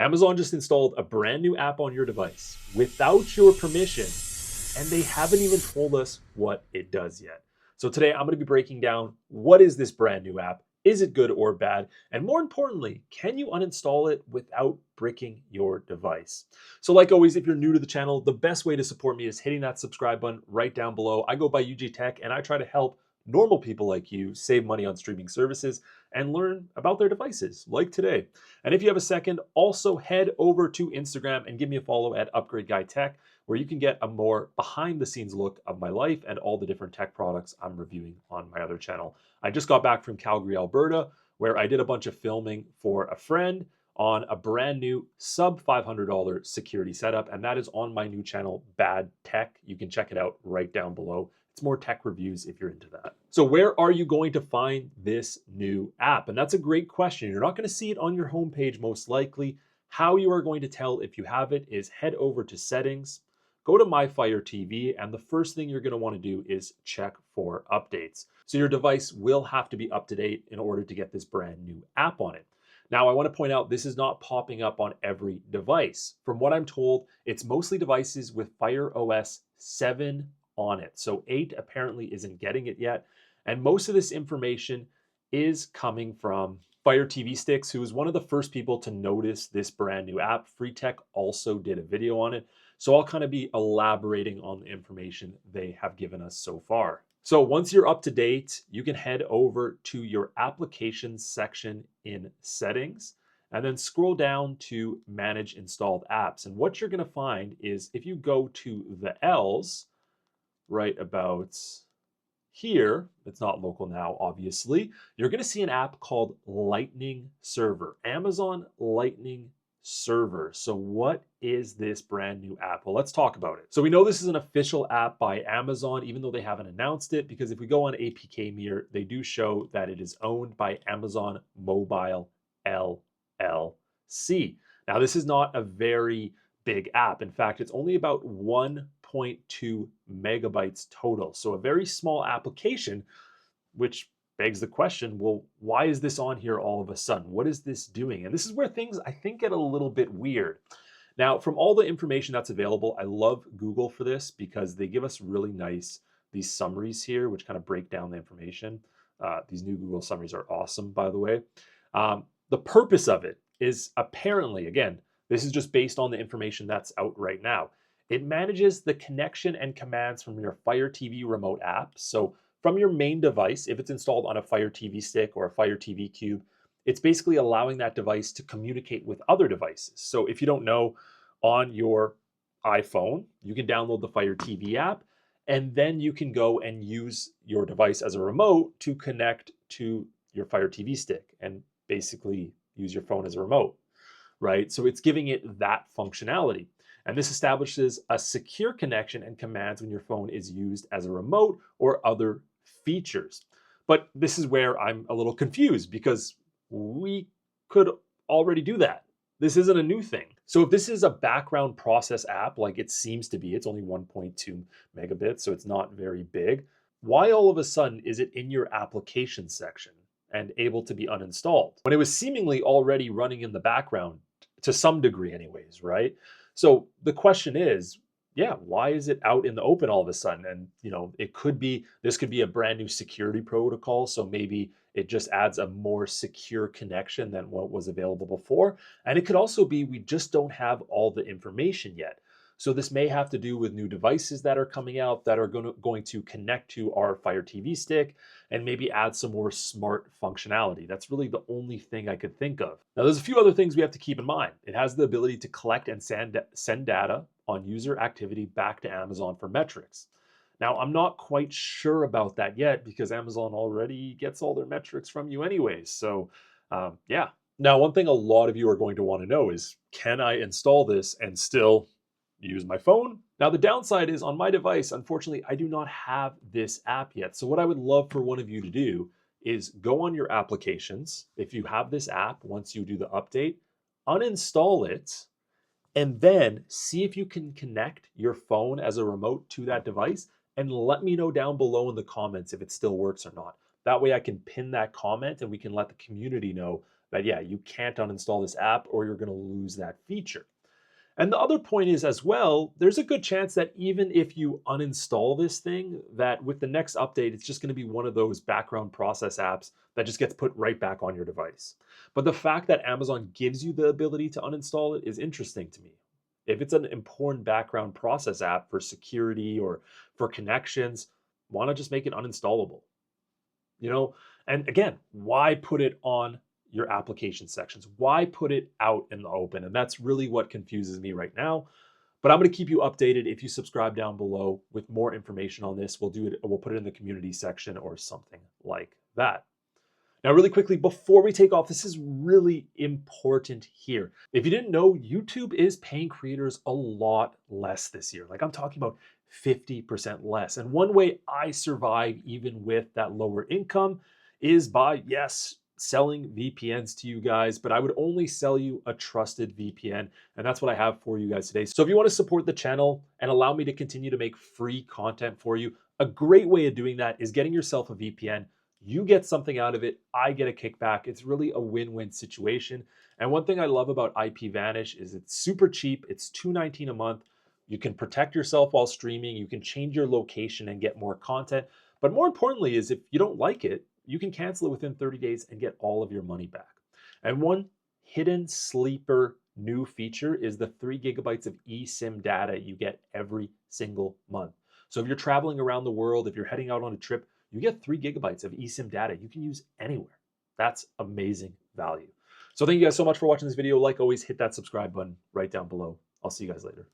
Amazon just installed a brand new app on your device without your permission, and they haven't even told us what it does yet. So today I'm going to be breaking down what is this brand new app? Is it good or bad? And more importantly, can you uninstall it without bricking your device? So like always, if you're new to the channel, the best way to support me is hitting that subscribe button right down below. I go by UG Tech and I try to help normal people like you save money on streaming services and learn about their devices like today. And if you have a second, also head over to Instagram and give me a follow at Upgrade Guy Tech, where you can get a more behind the scenes look of my life and all the different tech products I'm reviewing on my other channel. I just got back from Calgary, Alberta, where I did a bunch of filming for a friend on a brand new sub $500 security setup, and that is on my new channel, Bad Tech. You can check it out right down below. It's more tech reviews if you're into that. So where are you going to find this new app? And that's a great question. You're not going to see it on your homepage most likely. How you are going to tell if you have it is head over to settings, go to My Fire TV, and the first thing you're going to want to do is check for updates. So your device will have to be up to date in order to get this brand new app on it. Now, I want to point out this is not popping up on every device. From what I'm told, it's mostly devices with Fire OS 7 on it. So 8 apparently isn't getting it yet. And most of this information is coming from Fire TV Sticks, who was one of the first people to notice this brand new app. Free Tech also did a video on it. So I'll kind of be elaborating on the information they have given us so far. So once you're up to date, you can head over to your applications section in settings and then scroll down to manage installed apps. And what you're going to find is if you go to the L's, right about here, it's not local now, obviously, you're going to see an app called Lightning Server, Amazon Lightning Server. So what is this brand new app? Well, let's talk about it. So we know this is an official app by Amazon, even though they haven't announced it, because if we go on APK Mirror, they do show that it is owned by Amazon Mobile LLC. Now, this is not a very big app. In fact, it's only about 1.2 megabytes total. So a very small application, which begs the question, well, why is this on here all of a sudden? What is this doing? And this is where things, I think, get a little bit weird. Now, from all the information that's available, I love Google for this because they give us really nice, these summaries here, which kind of break down the information. These new Google summaries are awesome, by the way. The purpose of it is apparently, again, this is just based on the information that's out right now. It manages the connection and commands from your Fire TV remote app. So from your main device, if it's installed on a Fire TV stick or a Fire TV Cube, it's basically allowing that device to communicate with other devices. So if you don't know, on your iPhone, you can download the Fire TV app, and then you can go and use your device as a remote to connect to your Fire TV stick and basically use your phone as a remote, right? So it's giving it that functionality. And this establishes a secure connection and commands when your phone is used as a remote or other features. But this is where I'm a little confused because we could already do that. This isn't a new thing. So if this is a background process app, like it seems to be, it's only 1.2 megabits, so it's not very big. Why all of a sudden is it in your application section and able to be uninstalled when it was seemingly already running in the background to some degree anyways, right? So the question is, yeah, why is it out in the open all of a sudden? And this could be a brand new security protocol. So maybe it just adds a more secure connection than what was available before. And it could also be we just don't have all the information yet. So this may have to do with new devices that are coming out that are going to connect to our Fire TV stick and maybe add some more smart functionality. That's really the only thing I could think of. Now, there's a few other things we have to keep in mind. It has the ability to collect and send data on user activity back to Amazon for metrics. Now, I'm not quite sure about that yet because Amazon already gets all their metrics from you anyways. So yeah. Now, one thing a lot of you are going to want to know is, can I install this and still use my phone? Now, the downside is on my device, unfortunately, I do not have this app yet. So what I would love for one of you to do is go on your applications. If you have this app, once you do the update, uninstall it, and then see if you can connect your phone as a remote to that device and let me know down below in the comments if it still works or not. That way I can pin that comment and we can let the community know that, yeah, you can't uninstall this app or you're going to lose that feature. And the other point is as well, there's a good chance that even if you uninstall this thing, that with the next update, it's just going to be one of those background process apps that just gets put right back on your device. But the fact that Amazon gives you the ability to uninstall it is interesting to me. If it's an important background process app for security or for connections, why not just make it uninstallable? You know, and again, why put it on your application sections? Why put it out in the open? And that's really what confuses me right now. But I'm going to keep you updated. If you subscribe down below with more information on this, we'll put it in the community section or something like that. Now, really quickly, before we take off, this is really important here. If you didn't know, YouTube is paying creators a lot less this year. Like, I'm talking about 50% less. And one way I survive even with that lower income is by, yes, selling VPNs to you guys, but I would only sell you a trusted VPN. And that's what I have for you guys today. So if you want to support the channel and allow me to continue to make free content for you, a great way of doing that is getting yourself a VPN. You get something out of it, I get a kickback. It's really a win-win situation. And one thing I love about IPVanish is it's super cheap. It's $2.19 a month. You can protect yourself while streaming. You can change your location and get more content. But more importantly is if you don't like it, you can cancel it within 30 days and get all of your money back. And one hidden sleeper new feature is the 3 gigabytes of eSIM data you get every single month. So if you're traveling around the world, if you're heading out on a trip, you get 3 gigabytes of eSIM data you can use anywhere. That's amazing value. So thank you guys so much for watching this video. Like always, hit that subscribe button right down below. I'll see you guys later.